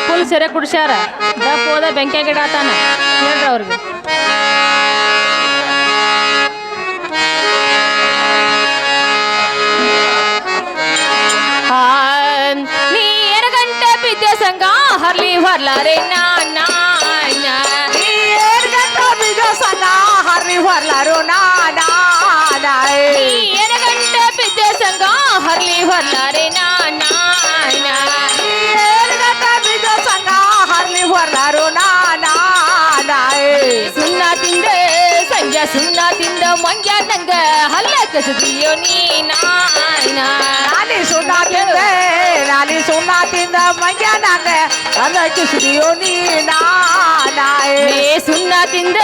Full ಸೆರೆ ಕುಡ್ಸ್ಯಾರ ದಪ್ಪ ಹೋದ ಬೆಂಕಿ ಗಿಡ ಆತಾನ ಹೇಳ್ರಿ ಅವ್ರಿಗೆ ನೀ 2 ಗಂಟೆ ಬಿದ್ದೆ ಸಂಗ ಹರ್ಲಿ ಹೊರ್ಲಾರೆ ನಾನ ನೀ 2 ಗಂಟೆ ಬಿದ್ದೆ ಸಂಗ ಹರ್ಲಿ ಹೊರ್ಲಾರು ನಾನ 2 ಗಂಟೆ ಬಿದ್ದೆ ಸಂಗ ಹರ್ಲಿ ಹೊರ್ಲಾರೆ ನಾನ 2 ಗಂಟೆ ಬಿದ್ದೆ ಸಂಗ ಹರ್ಲಿ ಹೊರ್ಲಾರು ನಾನ ಸುಣ್ಣ ತಿಂದೆ ಸಂಜೆ ಸುಣ್ಣ ತಿಂದ ಮಂಗ್ಯ ನಂಗ ಹಲ್ಲ ಕಸದಿಯೋ ನಾನಿ ಸುಣ್ಣ ತಿಂದೆ ನಾನಿ ಸುಣ್ಣ ತಿಂದ ಮಂಗ್ಯ ನಂಗ ಹಲ್ಲ ಕಸದಿಯೋ ಸುಣ್ಣ ತಿಂದ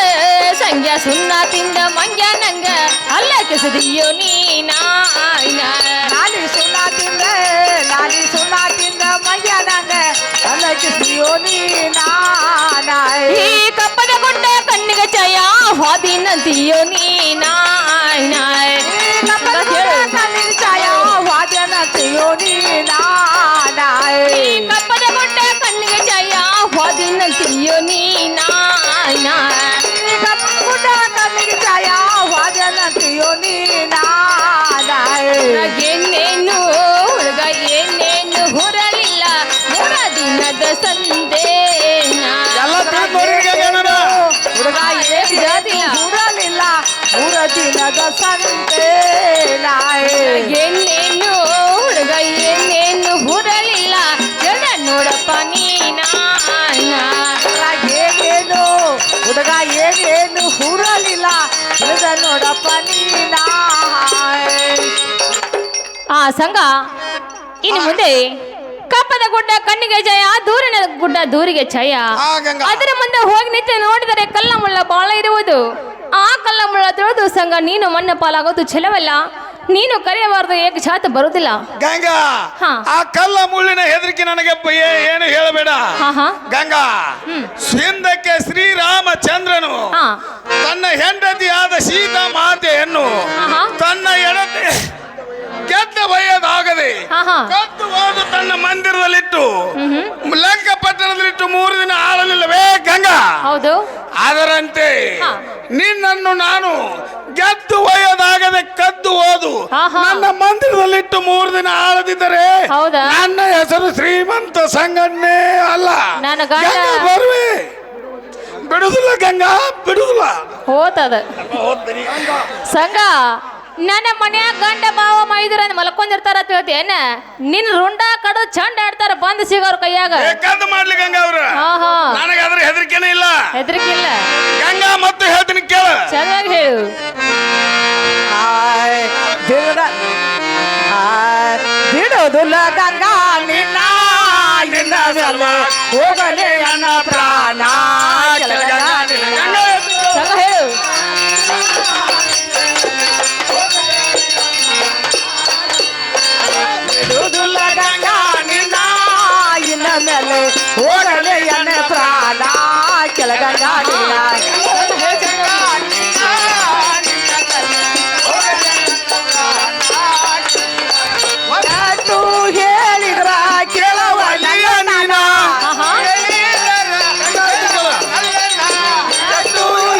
ಸಂಜೆ ಸುಣ್ಣ ತಿಂದ ಮಂಗ್ಯ ನಂಗ ಹಲ್ಲ ಕಸದಿಯೋ ನಾನಿ ಸುಣ್ಣ ತಿಂದೆ ನಾನಿ ಸುಣ್ಣ ತಿಂದ ಮಂಗ್ಯ ನಂಗ ಹಲ್ಲ ಕಸದಿಯೋ ಈ ಕಪ್ಪದ ಗುಡ್ಡ ಕಣ್ಣಿಗೆ ಚಯ ಹೋದಿನಂತಿಯೋ ಕಣ್ಣಿಗೆ ಛಾಯ ವಾದ್ಯನಂತಿಯೋ ಕಪ್ಪದ ಗುಡ್ಡ ಕಣ್ಣಿಗೆ ಚಯ ಹೋದಿನಂತಿಯೋ ಗುಡ್ಡ ಕಣ್ಣಿಗೆ ಛಾಯ ವಾದ್ಯನಂತಿಯೋ ಏನೇನು ಹುಡುಗ ಏನೇನು ಹುರಲಿಲ್ಲ 3 ದಿನದ ಸಂದೆ ಹುಡುಗ ಹುರಲಿಲ್ಲ 3 ದಿನದ ಸಂತೆ ಏನೇನು ಹುಡುಗ ಏನೇನು ಹುರಲಿಲ್ಲ ಜನ ನೋಡಪ್ಪ ಏನೇನು ಹುಡುಗ ಏನೇನು ಹುರಲಿಲ್ಲ ನೋಡಪ್ಪ ಆ ಸಂಘ ಇನ್ನು ಮುಂದೆ ಕಪ್ಪದ ಗುಡ್ಡ ಕಣ್ಣಿಗೆ ಜಯ ದೂರಿನ ಗುಡ್ಡ ದೂರಿಗೆ ಛಯ ಅದರ ಮುಂದೆ ಹೋಗಿ ನಿಂತು ನೋಡಿದರೆ ಕಲ್ಲ ಮುಳ್ಳ ಬಾಳ ಇರುವುದು ಆ ಕಲ್ಲ ಮುಳ್ಳ ತಿಳಿದು ಸಂಘ ನೀನು ಮಣ್ಣ ಪಾಲಾಗೋದು ಛಲವಲ್ಲ ನೀನು ಕರೆಯಬಾರದು ಏಕ ಛಾತ ಬರುವುದಿಲ್ಲ ಗಂಗಾ ಆ ಕಲ್ಲ ಮುಳ್ಳಿನ ಹೆದರಿಕೆ ನನಗೆ ಏನು ಹೇಳಬೇಡ ಗಂಗಾ ಹಿಂದಕ್ಕೆ ಶ್ರೀರಾಮಚಂದ್ರನು ತನ್ನ ಹೆಂಡತಿಯಾದ ಸೀತಾ ಮಾತೆಯನ್ನು ತನ್ನ ಎಡತೆ ಗೆದ್ದ ಬಯ್ಯದಾಗದೆ ಕದ್ದು ಹೋದು ತನ್ನ ಮಂದಿರದಲ್ಲಿಟ್ಟು ಲಂಕ ಪಟ್ಟಣದಲ್ಲಿಟ್ಟು 3 ದಿನ ಆಳಲಿಲ್ಲವೇ ಗಂಗಾ ಹೌದು ಅದರಂತೆ ನಿನ್ನನ್ನು ನಾನು ಗೆದ್ದು ಒಯ್ಯದಾಗದೆ ಕದ್ದು ಹೋದು ನನ್ನ ಮಂದಿರದಲ್ಲಿಟ್ಟು 3 ದಿನ ಆಳದಿದ್ದರೆ ನನ್ನ ಹೆಸರು ಶ್ರೀಮಂತ ಸಂಗಣ್ಣೇ ಅಲ್ಲ ಬರುವೆ ಬಿಡುದಿಲ್ಲ ಗಂಗಾ ಬಿಡುದಿಲ್ಲ ಹೋತದ ಸಂಘ ನನ್ನ ಮನ್ಯಾಗ ಗಂಡ ಮಾವ ಮೈದುರ ಮಲ್ಕೊಂಡಿರ್ತಾರ ಹೇಳ್ತೇನ ನಿನ್ ರುಂಡ ಕಡು ಚಂಡ ಆಡ್ತಾರ ಬಂದ್ ಸಿಗೋರ್ ಕೈಯಾಗ ಬೇಕಾದ ಮಾಡ್ಲಿ ಗಂಗಾ ಅವ್ರ ನನಗೆ ಅದ್ರ ಹೆದರಿಕೆನೇ ಇಲ್ಲ ಹೆದರಿಕಿಲ್ಲ ಗಂಗಾ ಮತ್ತೆ ಹೇಳ್ತೀನಿ ಕೇಳ ಚೆನ್ನಾಗಿ ಹೇಳು ಬಿಡುದಿಲ್ಲ ಗಂಗಾ ನಿನ್ನ ನಿನ್ನ ಹೋಗಲೇ ನನ್ನ ಪ್ರಾಣ ಸಂಘ ಹೇಳು ಬಿಡುದಿಲ್ಲ ಗಂಗಾ ನಿನ್ನ ಇನ್ನ ಮೇಲೆ ಹೋಗಲೇ ನನ್ನ ಪ್ರಾಣ ಕೆಳಗಂಗಾ ಹೇಳಿದ್ರ ಕೇಳವ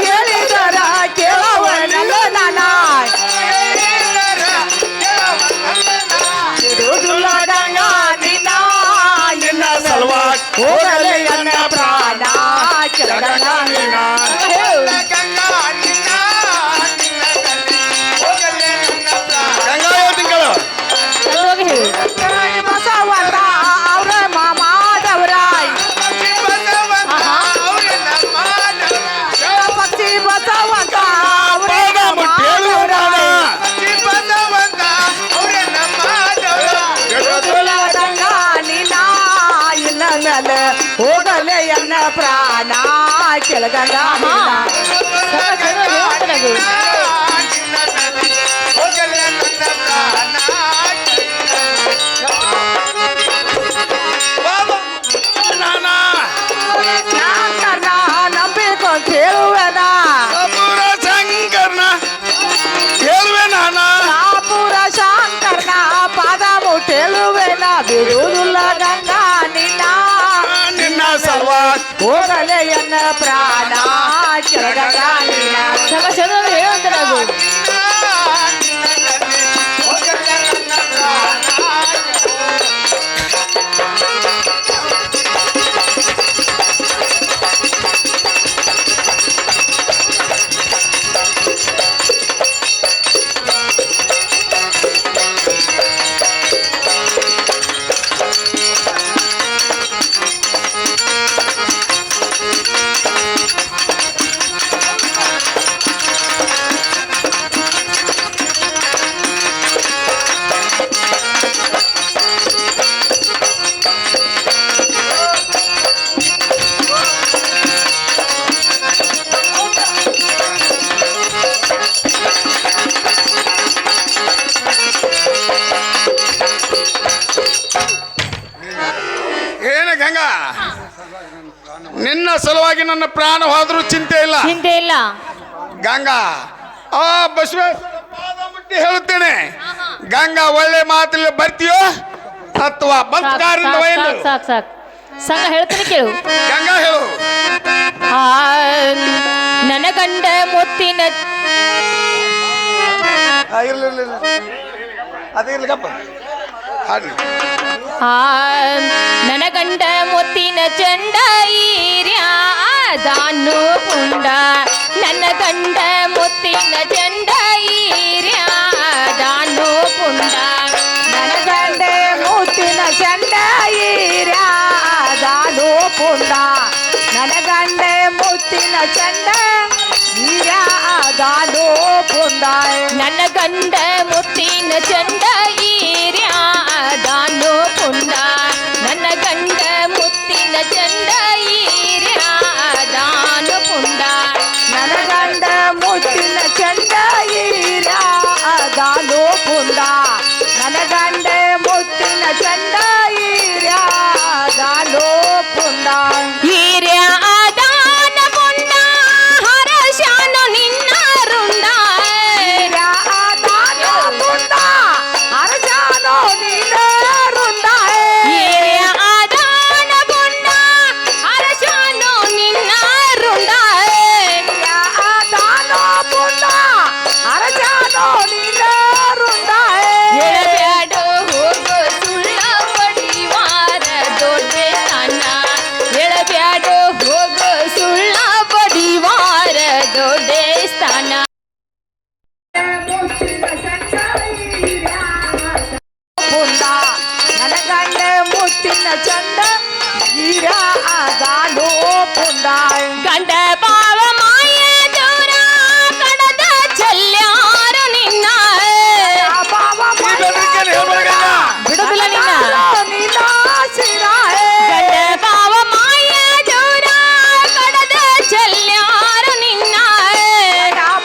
ಹೇಳಿದರ ಕೇಳವ ಬಿಡುದಿಲ್ಲ ಗಂಗಾ ನಿನ್ನ ನಿನ್ನ ಸಲುವಾಗಿ ಹೋಗಲೇ ನನ್ನ ಪ್ರಾಣ ಕೆಳಗಂಗಾ ಬಸವಂತ ಅವ್ರ ಮಾಮಾದವರಾಯ್ ಪಕ್ಷಿ ಬಸವಂತ ಮೇಲೆ ಹೋಗಲೇ ಎನ್ನ ಪ್ರಾಣ ಕೆಳಗಂಗಾ ನಂಬಿಕೊಂಡು ಹೇಳುವೆನ ಶಂಕರ್ನ ಹೇಳುವೆ ನಾನ ಪುರ ಶಂಕರ್ನ ಪಾದ ಮುಟ್ಟೇಳುವೆನ ಬಿಡುವುದಿಲ್ಲ ಗಂಗಾ ನಿನ್ನ ಹೋಗಲೆ ಎನ್ನ ಪ್ರಾಣ ಕೆಳಗಾಲಿನ ಸಂಘ ಚಂದ್ರ ಹೇಳುವಂತಾರೆ ಅದು ಏನ ಗಂಗಾ ನಿನ್ನ ಸಲುವಾಗಿ ನನ್ನ ಪ್ರಾಣ ಹೋದ್ರೂ ಚಿಂತೆ ಇಲ್ಲ ಚಿಂತೆ ಇಲ್ಲ ಗಂಗಾ ಆ ಬಸವೇಶ್ವರ ಪಾದ ಮುಟ್ಟಿ ಹೇಳುತ್ತೇನೆ ಗಂಗಾ ಒಳ್ಳೆ ಮಾತಲ್ಲಿ ಬರ್ತೀಯೋ ಅಥವಾ ಬಂತ್ಕಾರಿಂದ ಒಯ್ಯಲು ಸಾಕ್ ಸಾಕ್ ಸಂಘ ಹೇಳ್ತೀನಿ ಕೇಳು ಗಂಗಾ ಹೇಳು ಆ ನನ್ನ ಗಂಡ ಮುತ್ತಿನ ಅದೇ ಇರ್ಲಿಕ್ಕಪ್ಪ ಹಾಡಿ ಆ ನನ್ನ ಗಂಡ ಮುತ್ತಿನ ಚಂಡ ಈರ್ಯಾದಾನು ಪುಂಡ ನನ್ನ ಗಂಡ ಮುತ್ತಿನ ಚಂಡ ಈರ್ಯಾದಾನು ಪುಂಡ ನನ್ನ ಗಂಡೆ ಮೂತಿನ ಚಂಡ ಈರ್ಯಾದಾನು ಪುಂಡ ನನ್ನ ಗಂಡೆ ಮುತ್ತಿನ ಚಂಡ ಈರ್ಯಾದಾನು ಪುಂಡ ನನ್ನ ಗಂಡ ಮುತ್ತಿನ ಚಂಡ ಈರ್ಯಾದಾನು ಪುಂಡ ನನ್ನ ಗಂಡ ಮುತ್ತಿನ ಚಂಡ ಈರ್ಯಾದಾನು ಪುಂಡ ನನ್ನ ಗಂಡ ಮುತ್ತಿನ ಚಂಡ ಈರ್ಯಾದಾನು ಪುಂಡ ನನ್ನ ಗಂಡ ಮುತ್ತಿನ ಚಂಡ ಈರ್ಯಾದಾನು ಪುಂಡ ಈರ್ಯಾದಾನ ಪುಂಡ ಹರಶಾನು ನಿನ್ನ ರುಂಡ ಈರ್ಯಾದಾನು ಪುಂಡ ಹರಶಾನು ನಿನ್ನ ರುಂಡ ಈರ್ಯಾದಾನ ಪುಂಡ ಹರಶಾನು ನಿನ್ನ ರುಂಡ ಈರ್ಯಾದಾನು ಪುಂಡ ಹರಶಾನು ನಿನ್ನ ರುಂಡ ಹೇಳಬ್ಯಾಡು ಹೋಗು ಸುಳ್ಳ ಬಡಿವಾರ ದೊಡ್ಡತನ ಹೇಳಬ್ಯಾಡು ಹೋಗು ಸುಳ್ಳ ಬಡಿವಾರ ದೊಡ್ಡತನ ಪುಂಡ ನನ್ನ ಗಂಡ ಮುತ್ತಿನ ಚಂದ ಈರ್ಯಾದಾನು ಪುಂಡ ಗಂಡ ಬಾವ ಮಾಯ ದೂರ ಕಡದ ಚೆಲ್ಯಾರು ನಿನ್ನ ಬಾಬಾ ಬೆದರಿಕೆಯಲ್ಲಿ ಹೇಳ್ಬೇಡ ಗಂಗಾ. ಬಿಡುದಿಲ್ಲ ನಿನ್ನ ನಿನ್ನ ಶಿರ ಗಂಡ ಬಾವ ಮಾಯ ದೂರ ಕಡದ ಚೆಲ್ಯಾರು ನಿನ್ನ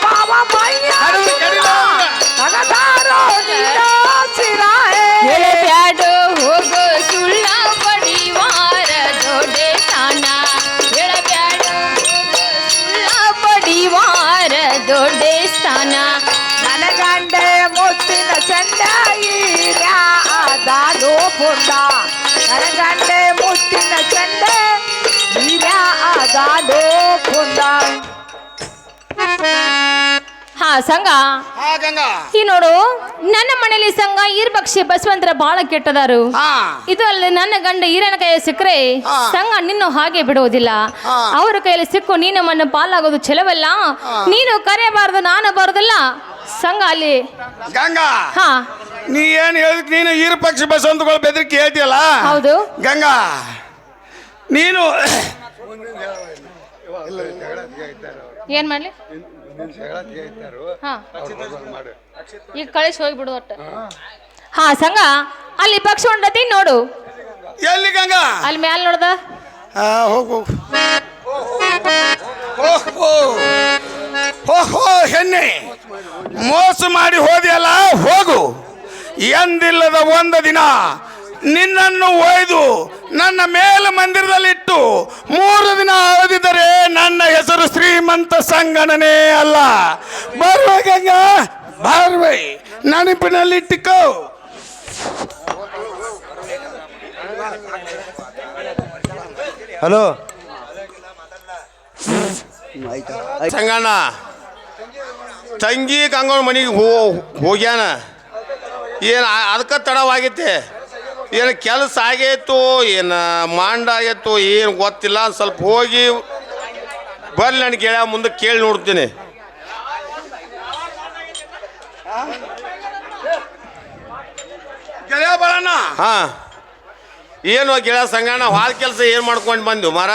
ಬಾಬಾ ಮಯ್ಯ ನಡುವೆ ಕಡಿಲ ಅವ್ನ. ತಗದಾರೋ ನಿನ್ನ ಶಿರ ಹೇಳಬ್ಯಾಡು ಹೋಗು ಸುಳ್ಳ ಬಡಿವಾರ ದೊಡ್ಡತನ ಹೇಳಬ್ಯಾಡು ಹೋಗು ಸುಳ್ಳ ಬಡಿವಾರ ದೊಡ್ಡತನ ನನ್ನ ಗಂಡ ಮುತ್ತಿನ ಚಂದ ಈರ್ಯಾದಾನು ಪುಂಡ ನನ್ನ ಗಂಡ ಮುತ್ತಿನ ಚಂದ ಈರ್ಯಾದಾನು ಪುಂಡ ಹಾ ಸಂಘ ಹಾ ಗಂಗಾ ಈ ನೋಡು ನನ್ನ ಮನೇಲಿ ಸಂಘ ಈರ್ಬಕ್ಷಿ ಬಸವಂತರ ಬಹಳ ಕೆಟ್ಟದಾರು ಹಾ ಇದು ಅಲ್ಲದೆ ನನ್ನ ಗಂಡ ಈರನ ಕೈಯಲ್ಲಿ ಸಿಕ್ಕರೆ ಹಾ. ಸಂಘ ನಿನ್ನು ಹಾಗೆ ಬಿಡುವುದಿಲ್ಲ ಹಾ. ಅವರ ಕೈಯಲ್ಲಿ ಸಿಕ್ಕು ನೀನು ನಮ್ಮನ್ನು ಪಾಲಾಗೋದು ಚೆಲವಲ್ಲ ನೀನು ಕರೆಯಬಾರದು ನಾನು ಬರೋದಿಲ್ಲ ಸಂಘ ಅಲ್ಲಿ ಗಂಗಾ ಹಾ ನೀ ಏನ್ ಹೇಳಿದ್ ನೀನು ಈರ ಪಕ್ಷಿ ಬಸವಂತಗಳು ಬೆದರಿಕೆ ಹೇಳ್ತೀಯಲ್ಲ ಹೌದು ಗಂಗಾ ನೀನು ಏನ್ ಮಾಡ್ಲಿ ಹಾ ಈಗ ಕಳಿಸಿ ಹೋಗ್ಬಿಡು ಒಟ್ಟು ಹಾ ಸಂಘ ಅಲ್ಲಿ ಪಕ್ಷಿ ಹೊಂಡತಿ ನೋಡು ಎಲ್ಲಿ ಗಂಗಾ ಅಲ್ಲಿ ಮ್ಯಾಲ್ ನೋಡ್ದ ಹೋಗು ಓಹೋ ಹೆಣ್ಣೆ ಮೋಸ ಮಾಡಿ ಹೋದಿಯಲ್ಲ ಹೋಗು ಎಂದಿಲ್ಲದ ಒಂದು ದಿನ ನಿನ್ನನ್ನು ಒಯ್ದು ನನ್ನ ಮೇಲ ಮಂದಿರದಲ್ಲಿಟ್ಟು 3 ದಿನ ಓದಿದರೆ ನನ್ನ ಹೆಸರು ಶ್ರೀಮಂತ ಸಂಗಣನೇ ಅಲ್ಲ. ಬರ್ವೆ ಗಂಗಾ ಬರ್ವೆ, ನೆನಪಿನಲ್ಲಿಟ್ಟಿಕೋ. ಹಲೋ ಸಂಗಣ್ಣ ತಂಗಿ ಗಂಗನ ಮನೆಗೆ ಹೋಗ್ಯಾನ ಏನು ಅದಕ್ಕೆ ತಡವಾಗೈತೆ ಏನು ಕೆಲಸ ಆಗೈತು ಏನು ಮಾಂಡ ಆಗೈತು ಏನು ಗೊತ್ತಿಲ್ಲ ಸ್ವಲ್ಪ ಹೋಗಿ ಬರ್ಲಿ ನನಗೆ ಗೆಳೆಯ ಮುಂದೆ ಕೇಳಿ ನೋಡ್ತೀನಿ. ಗೆಳೆಯ ಬರೋಣ. ಹಾಂ ಏನು ಗೆಳೆಯ ಸಂಗಣ್ಣ ಹಾಲ್ ಕೆಲಸ ಏನು ಮಾಡ್ಕೊಂಡು ಬಂದು ಮಾರ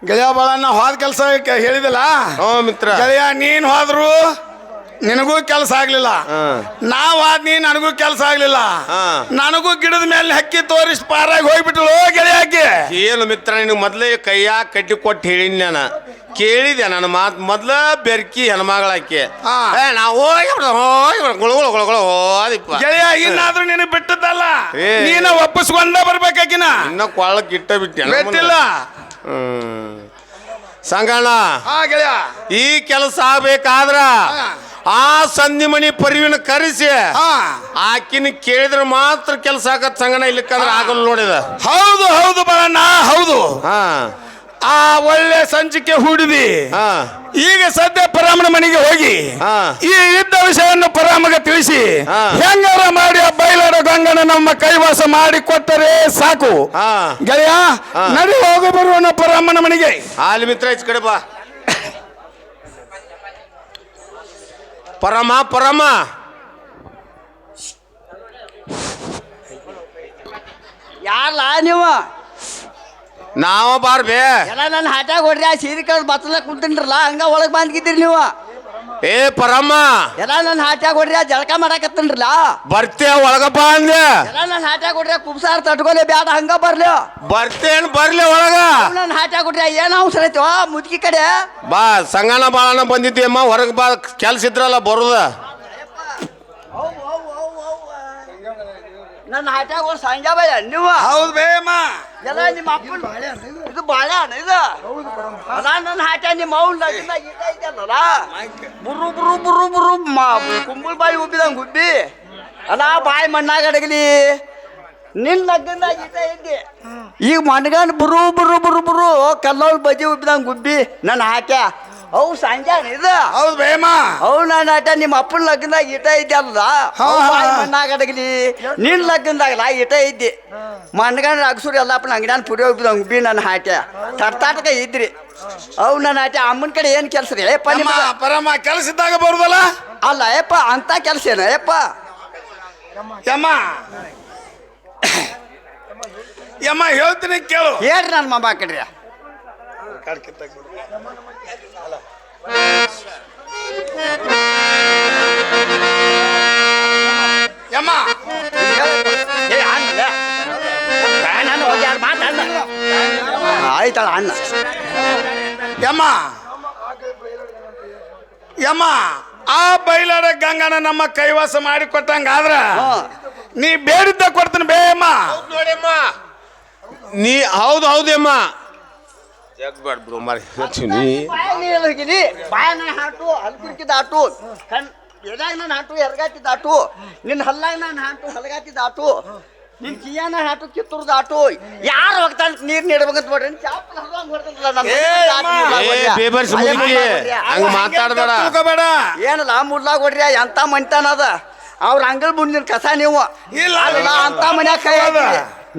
ಗೆಳೆಯ ಬಾಳಣ್ಣ ಹೋದ ಕೆಲಸ ಹೇಳಿದಿಲ್ಲ. ಹ್ಞೂ ಮಿತ್ರ. ಗೆಳೆಯ ನೀನ್ ಹೋದ್ರು ನಿನಗೂ ಕೆಲಸ ಆಗ್ಲಿಲ್ಲ, ನಾವ್ ಆದ್ನಿ ನನಗೂ ಕೆಲಸ ಆಗ್ಲಿಲ್ಲ. ನನಗೂ ಗಿಡದ ಮೇಲೆ ಹಕ್ಕಿ ತೋರಿಸಿ ಪಾರಾಗಿ ಹೋಗ್ಬಿಟ್ಲು ಗೆಳೆಯಾಕಿ. ಏನು ಮಿತ್ರ ನಿನಗೆ ಮೊದಲೇ ಕೈಯಾಗ ಕಟ್ಟಿ ಕೊಟ್ಟು ಹೇಳಿನಿ ನಾನು, ಕೇಳಿದೆ ನನ್ನ ಮಾತು. ಮೊದ್ಲ ಬೆರ್ಕಿ ಹೆಣ್ಮಗಳಾಕಿ ನಾವು ಹೋಗಿ ಗೆಳೆಯ ಇನ್ನಾದ್ರೂ ನಿನಗೆ ಬಿಟ್ಟದ್ದಲ್ಲ, ನೀನ ಒಪ್ಪಿಸ್ಕೊಂಡ ಬರ್ಬೇಕಾಕಿನ. ಇನ್ನ ಕೊಳ್ಳಕ್ಕೆ ಇಟ್ಟ ಬಿಟ್ಟೆ ಬಿಟ್ಟಿಲ್ಲ. ಸಂಗಣ್ಣ ಗೆಳೆಯ ಈ ಕೆಲಸ ಆಗ್ಬೇಕಾದ್ರ ಆ ಸಂಧಿಮಣಿ ಪರಿವಿನ ಕರೆಸಿ ಆಕಿನ ಕೇಳಿದ್ರೆ ಮಾತ್ರ ಕೆಲಸ ಆಗತ್ ಸಂಗಣ್ಣ, ಇಲ್ಲಿಕ್ಕಂದ್ರೆ ಆಗಲ್ಲ ನೋಡಿದ. ಹೌದು ಹೌದು ಬಾಳಣ್ಣ ಹೌದು. ಆ ಒಳ್ಳೆ ಸಂಚಿಕೆ ಹೂಡಿದಿ. ಈಗ ಸದ್ಯ ಪರಾಮನ ಮನೆಗೆ ಹೋಗಿ ಈ ಇದ್ದ ವಿಷಯವನ್ನು ಪರಾಮಗೆ ತಿಳಿಸಿ ಹೆಂಗಾರ ಮಾಡಿ ಆ ಬಯಲಾಡ ಗಂಗನ ನಮ್ಮ ಕೈವಾಸ ಮಾಡಿ ಕೊಟ್ಟರೆ ಸಾಕು. ಗೆಳೆಯ ನಡಿ ಹೋಗಿ ಬರುವನ ಪರಾಮನ ಮನೆಗೆ. ಅಲ್ಲಿ ಮಿತ್ರ ಈಚ ಕಡೆ ಬಾ. ಪರಮ ಪರಮ ಯಾರಲ್ಲ ನೀವು? ನಾವ ಬಾರ್ಬೇ ಎಲ್ಲ ನನ್ನ ಹಾಟ್ಯಾಗ ಹೊಡ್ರಿ ಆ ಸೀರೆ ಕಳ್ದು ಬತ್ತಲ ಕುಂತಿನ್ರಲ್ಲ ಹಂಗ ಒಳಗೆ ಬಂದ್ಗಿದ್ದೀರಿ ನೀವು. ಏ ಪರಮ್ಮ ಎಲ್ಲ ನನ್ನ ಹಾಟ್ಯಾಗ ಹೊಡ್ರಿ ಆ ಜಳಕ ಮಾಡಾಕತ್ತನ್ರಲ್ಲ ಬರ್ತೇ ಒಳಗಪ್ಪ ಅಂದೆ. ಎಲ್ಲ ನನ್ನ ಹಾಟ್ಯಾಗ ಹೊಡ್ರಿ ಕುಬ್ಸಾರ ತಟ್ಕೊಲೆ ಬ್ಯಾಡ ಹಂಗ ಬರ್ಲಿ. ಬರ್ತೇನ್ ಬರ್ಲಿ ಒಳಗ. ನನ್ನ ಹಾಟ್ಯಾಗ ಹೊಡ್ರಿ ಏನ್ ಅವಸರ ಐತಿ ಮುದುಕಿ ಕಡೆ ಬಾ ಸಂಗಣ್ಣ ಬಾಳಣ್ಣ ಬಂದಿದ್ದೀಯಮ್ಮ, ಹೊರಗೆ ಬಾ ಕೆಲ್ಸ ಇದ್ರಲ್ಲ ಬರುದ. ನನ್ನ ಹಾಟ್ಯಾಗ ಒಂದು ಸಂಜೆ ಬಯ ನೀವು. ಹೌದು ಬೇಮ್ಮ ಎಲ್ಲ ನಿಮ್ಮ ಅಪ್ಪನ ಇದು ಬಾಳೆಹಣ್ಣು ಇದು ಅದ ನನ್ನ ಹಾಟ್ಯ ನಿಮ್ಮ ಅವ್ನ ಇದಲ್ಲ ಬುರು ಬುರು ಬುರು ಬುರು ಕುಂಬಳ ಬಾಯಿ ಉಬ್ಬಿದಂಗೆ ಗುಬ್ಬಿ ಅಲ್ಲ ಬಾಯಿ ಮಣ್ಣಾಗ ಅಡಗಲಿ ನಿನ್ನ ಲಗ್ನದಾಗ ಇದ್ದೆ. ಈಗ ಮಣ್ಗಂಡು ಬುರು ಬುರು ಬುರು ಬುರು ಕಲ್ಲೋಳ್ ಬಜ್ಜಿ ಉಬ್ಬಿದಂಗೆ ಗುಬ್ಬಿ ನನ್ನ ಹಾಟ್ಯ ಅವು ಸಂಜಾನ ಇದು. ಹೌದು ಬೇಮ್ಮ ಅವು ನನ್ನ ಆಟ ನಿಮ್ಮ ಅಪ್ಪನ ಲಗ್ನದಾಗ ಇದ್ದೆ ಅಲ್ಲ ಮಣ್ಣಾಗ ಅಡಗಲಿ ನಿನ್ನ ಲಗ್ನದಾಗಲ್ಲ ಇದ್ದೆ ಮಣ್ಗಂಡ್ರೆ ಅಗಸೂರಿ ಎಲ್ಲಪ್ಪನ ಅಂಗಡಿಯಾನ ಪುರಿ ಹೋಗ್ಬಿದಂಗೆ ಬಿ ನನ್ನ ಹಾಟ್ಯ ತಟ್ಟಾಟಕ ಇದ್ರಿ. ಅವು ನನ್ನ ಆಟ ಅಮ್ಮನ ಕಡೆ ಏನು ಕೆಲಸ ರೀ ಏಪ್ಪ ನಿಮ್ಮ ಪರಮ ಕೆಲಸ ಇದ್ದಾಗ ಬರುದಲ್ಲ. ಅಲ್ಲ ಏಪ್ಪ ಅಂತ ಕೆಲಸ ಏನ ಏಪ್ಪ ಯಮ್ಮ ಯಮ್ಮ ಹೇಳ್ತೀನಿ ಕೇಳು. ಹೇಳ್ರಿ ನನ್ನ ಮಮ್ಮ ಕಡ್ರಿ. ಯಮ್ಮ ಆಯ್ತಳ ಅಣ್ಣ. ಯಮ್ಮ ಯಮ್ಮ ಆ ಬಯಲಾಡ ಗಂಗನ ನಮ್ಮ ಕೈವಾಸ ಮಾಡಿ ಕೊಟ್ಟಂಗಾದ್ರ ನೀ ಬೇಡಿದ್ದ ಕೊಡ್ತೀನಿ ಬೇಯಮ್ಮ. ನೋಡಿಯಮ್ಮ ನೀ ಹೌದು ಹೌದಮ್ಮ ಜಗ್ಬೇಡ ಬಿಡು ಮಾರಿ ಹೇಳ್ತೀನಿ. ಬಾಯನ ಹಾಟು ಹಲ್ಕುರ್ಕಿದ ಆಟು ಕಣ್ ಎದಾಗ ನಾನು ಹಾಟು ಎರ್ಗಾತಿದ್ದ ಆಟು ನಿನ್ನ ಹಲ್ಲಾಗ ನಾನು ಹಾಟು ಹಲಗಾತಿದ್ದ ಆಟು ನಿನ್ ಕಿಯಾನ ಹಾಟು ಕಿತ್ತೂರ್ದ ಆಟು ಯಾರು ಹೋಗ್ತಾನ ನೀರ್ ನೀಡ್ಬೇಕಂತ ನೋಡ್ರಿ ಹಂಗ ಮಾತಾಡ್ಬೇಡ. ಏನಲ್ಲ ಮುಡ್ಲಾಗ ಹೊಡ್ರಿ ಎಂತ ಮನಿತಾನ ಅದ ಅವ್ರ ಅಂಗಲ್ ಮುಂದಿನ ಕಸ ನೀವು ಇಲ್ಲ ಅಂತ ಮನ್ಯಾಗ ಕೈ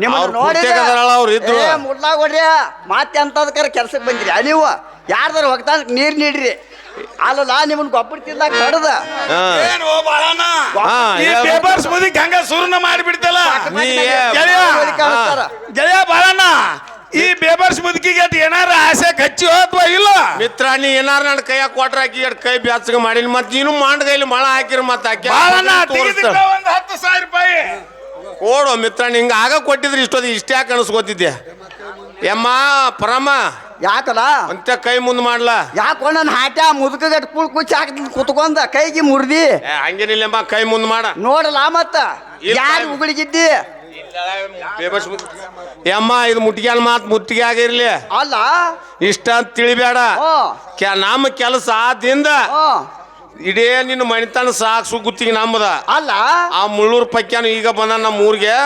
ನಿಮ್ಮನ್ನ ನೋಡಿದ್ರೆ ಮುಡ್ಲಾಗ ಹೊಡ್ರಿ ಮತ್ತೆ ಎಂತದಕ್ಕಾರ ಕೆಲ್ಸಕ್ಕೆ ಬಂದಿರಿ ನೀವು ಯಾರ್ದಾರ ಹೋಗ್ತಾನ ನೀರ್ ನೀಡ್ರಿ. ಅಲ್ಲಲ್ಲ ನಿಮ್ಮನ್ ಗೊಬ್ಬರ ತಿಂದಾಗ ಕಡ್ದ ಪೇಪರ್ಸ್ ಮುದಿಕ್ ಹಂಗ ಸುರ್ನ ಮಾಡಿಬಿಡ್ತಲ್ಲ ಗೆಳೆಯ ಬಾಳಣ್ಣ. ಈ ಬೇಬರ್ಸ್ ಮುದುಕಿಗೆ ಏನಾರ ಆಸೆ ಹಚ್ಚಿ ಅಥವಾ ಇಲ್ಲ ಮಿತ್ರ? ನೀ ಏನಾರ ನನ್ನ ಕೈಯಾಗ ಕೊಟ್ರ ಹಾಕಿ ಕೈ ಬ್ಯಾಚಗ ಮಾಡಿನ ಮತ್ ನೀನು ಮಾಂಡ್ ಕೈಲಿ ಮಳ ಹಾಕಿರ ಮತ್ತ ಬಾಳಣ್ಣ 10,000 ರೂಪಾಯಿ ಕೊಡು ಮಿತ್ರ. ನಿಂಗ ಆಗ ಕೊಟ್ಟಿದ್ರಿ ಇಷ್ಟೊಂದು ಇಷ್ಟೇ ಯಾಕೆ ಅನ್ಸ್ಕೊತಿದ್ದೆ ಯಮ್ಮ ಪರಮ? ಯಾಕಲ್ಲ ಅಂತ ಕೈ ಮುಂದ್ ಮಾಡ್ಲಾ ಯಾಕೋ ನನ್ನ ಹಾಟ ಮುದುಕಗಟ್ ಕುಳ್ ಕುಚ್ಚಿ ಹಾಕಿ ಕುತ್ಕೊಂಡ ಕೈಗೆ ಮುರ್ದಿ ಹಂಗೇನಿಲ್ಲಮ್ಮ ಕೈ ಮುಂದ್ ಮಾಡ ನೋಡಲ್ಲ ಮತ್ತ ಯಾರು ಉಗುಳಿಗಿದ್ದಿ ಯಮ್ಮ ಇದು ಮುಟ್ಟಿಗೆ ಮಾತ್ ಮುತ್ತಿಗೆ ಆಗಿರ್ಲಿ ಅಲ್ಲ ಇಷ್ಟ ಅಂತ ತಿಳಿಬೇಡ. ನಮ್ಮ ಕೆಲಸ ಆದಿಂದ ಇಡೇ ನಿನ್ನ ಮಣಿತನ ಸಾಕ್ಸು ಗುತ್ತಿಗೆ ನಮ್ಮದ ಅಲ್ಲ. ಆ ಮುಳ್ಳೂರ್ ಪಕ್ಯಾನ ಈಗ ಬಂದ ನಮ್ಮ ಊರಿಗೆ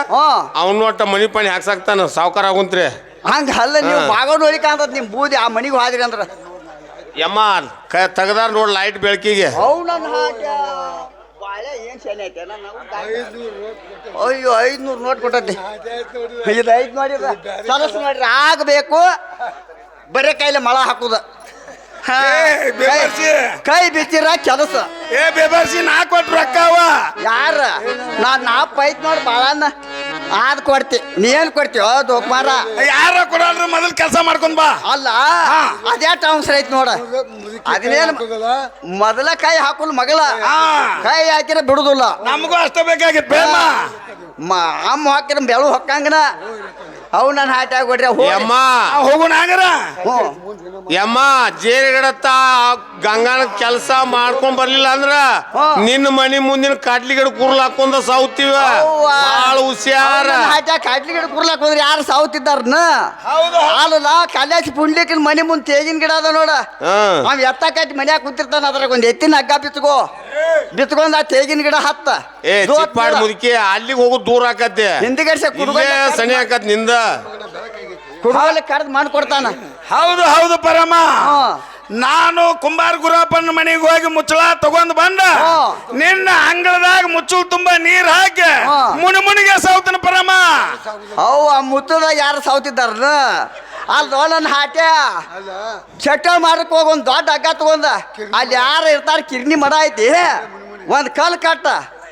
ಅವನು ಒಟ್ಟ ಮನಿ ಪಣಿ ಹಾಕ್ಸಾಕ್ತಾನ ಸಾವ್ಕಾರ ಆಗುಂತ್ರಿ. ಹಂಗ ಅಲ್ಲ ನೀವು ಬಾಗೋಡ್ ಹೊಳಿಕ ಅಂತ ನಿಮ್ ಬೂದಿ ಆ ಮನಿಗೆ ಹೋದ್ರಿ ಅಂದ್ರ ಯಮ್ಮ ತೆಗದಾರ ನೋಡ್ ಲೈಟ್ ಬೆಳಕಿಗೆ ಅವು ನನ್ನ ಹಾಟ್ಯ ಬಾಳೆ ಏನ್ ಶನಿ ಐತೆ ಅಯ್ಯೋ 500 ನೋಟ್ ಕೊಟ್ಟದ್ದೆ ಇದು 5 ನೋಡಿದ ಸರಸ್ ನೋಡ್ರಿ ಆಗಬೇಕು ಬರೇ ಕೈಲಿ ಮಳ ಹಾಕುದ ಹಾ, ಬೇಬರ್ಸಿ. ಕೈ ಬಿಚ್ಚಿರ ಕೆಲಸ ಏ ಬೇಬರ್ಸಿ ನಾ ಕೊಟ್ರು ರೊಕ್ಕ ಅವ ಯಾರ ನಾ ಪೈತ್ ನೋಡಿ ಬಾಳನ್ನ ಆದ್ ಕೊಡ್ತಿ ನೀ ಏನ್ ಕೊಡ್ತೀವ ದೋಕ್ಮಾರ ಯಾರ ಕೊಡಲ್ರಿ ಮೊದಲು ಕೆಲಸ ಮಾಡ್ಕೊಂಡ್ ಬಾ ಅಲ್ಲ ಅದೇ ಅವಸರ ಐತಿ ನೋಡ ಅದನ್ನೇನು ಮೊದಲ ಕೈ ಹಾಕುಲ್ ಮಗಳ ಹಾ. ಕೈ ಹಾಕಿರ ಬಿಡುದಿಲ್ಲ ನಮಗೂ ಅಷ್ಟ ಬೇಕಾಗಿತ್ತು ಬೇಮ ಅಮ್ಮ ಹಾಕಿರ ಬೆಳು ಹೊಕ್ಕಂಗನ ಅವು ನನ್ನ ಹಾಟಿ ಆಗ್ಬಿಡ್ರಿ ಯಮ್ಮ ಹೋಗೋಣ ಹಂಗಾರ ಯಮ್ಮ ಜೇರಿಗಡತ್ತ ಗಂಗಾನ ಕೆಲಸ ಮಾಡ್ಕೊಂಡ್ ಬರ್ಲಿಲ್ಲ ಅಂದ್ರ ನಿನ್ನ ಮನಿ ಮುಂದಿನ ಕಾಟ್ಲಿ ಗಿಡ ಕುರ್ಲ್ ಹಾಕೊಂಡ ಸಾವ್ತೀವ ಬಾಳ ಹುಷಾರ ಹಾಟ್ಯಾಗ ಕಾಟ್ಲಿ ಗಿಡ ಕುರ್ಲಾಕ್ ಹೋದ್ರಿ ಯಾರು ಸಾವ್ತಿದ್ದಾರನ ಹೌದು ಅಲ್ಲ ಕಲ್ಯಾಸಿ ಪುಂಡ್ಲಿಕ್ಕಿನ ಮನೆ ಮುಂದೆ ತೇಗಿನ ಗಿಡ ಅದ ನೋಡ ಅವ್ ಎತ್ತ ಕಟ್ಟಿ ಮನ್ಯಾಗ ಕುಂತಿರ್ತಾನ ಅದ್ರಾಗ ಒಂದ್ ಎತ್ತಿನ ಹಗ್ಗ ಬಿತ್ಕೊಂಡ್ ಆ ತೇಗಿನ ಗಿಡ ಹತ್ತ ಏ ಚಿಪ್ಪಾಡ್ ಮುದುಕಿ ಅಲ್ಲಿಗೆ ಹೋಗೋದು ದೂರ ಆಕತ್ತೆ ಹಿಂದಿಗಡ್ಸೆ ಇಲ್ಲೇ ಸನಿ ಆಕತ್ ನಿಂದ ಕುಡುಗೋಲಿ ಕಡ್ದು ಮಾಡ್ಕೊಡ್ತಾನ ಹೌದು ಹೌದು ಪರಮ ನಾನು ಕುಂಬಾರ ಗುರಪ್ಪನ ಮನೆಗೆ ಹೋಗಿ ಮುಚ್ಚಳ ತಗೊಂಡ್ ಬಂದ ನಿನ್ನ ಅಂಗಳದಾಗ ಮುಚ್ಚಳ ತುಂಬಾ ನೀರ್ ಹಾಕಿ ಮುನಿಗೆ ಸಾವ್ತನ ಪರಮ ಅವು ಆ ಮುತ್ತದಾಗ ಯಾರು ಸಾವ್ತಿದ್ದಾರ ಅಲ್ಲಿ ನನ್ನ ಹಾಟ್ಯ ಚಟ್ಟ ಮಾಡಕ್ ಹೋಗಿ ಒಂದ್ ದೊಡ್ಡ ಹಗ್ಗ ತಗೊಂಡ ಅಲ್ಲಿ ಯಾರು ಇರ್ತಾರ ಕಿರ್ನಿ ಮಡ ಐತಿ ಒಂದ್ ಕಲ್ ಕಟ್ಟ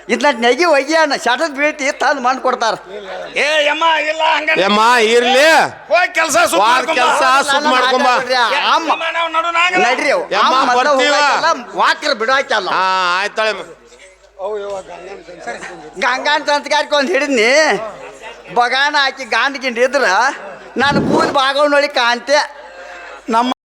ಇದನ್ನ ನೆಗಿ ಒಯ್ಯಾನ ಶಟದ್ ಬೀಳ್ತಿ ತಂದು ಮಣ್ಣು ಕೊಡ್ತಾರ ಏ ಯಮ್ಮ ಇಲ್ಲ ಹಂಗ ಯಮ್ಮ ಇರ್ಲಿ ಹೋಗಿ ಕೆಲಸ ಕೆಲಸ ಸುಟ್ ಮಾಡ್ಕೊಂಬ ನಡ್ರಿ ಯಮ್ಮ, ಬರ್ತೀವ. ವಾಕ್ರ ಬಿಡಾಕಲ್ಲ ಹಾ ಆಯ್ತಾಳೆ ಗಂಗಾನ್ ತಂತ್ಗಾರಿಕೆ ಒಂದು ಹಿಡಿದ್ನಿ ಬಗಾನ ಹಾಕಿ ಗಾಂಡ್ ಗಿಂಡ್ ಇದ್ರ ನಾನು ಕೂದ್ ಭಾಗವ್ ನೋಡಿ ಕಾಂತೆ ನಮ್ಮ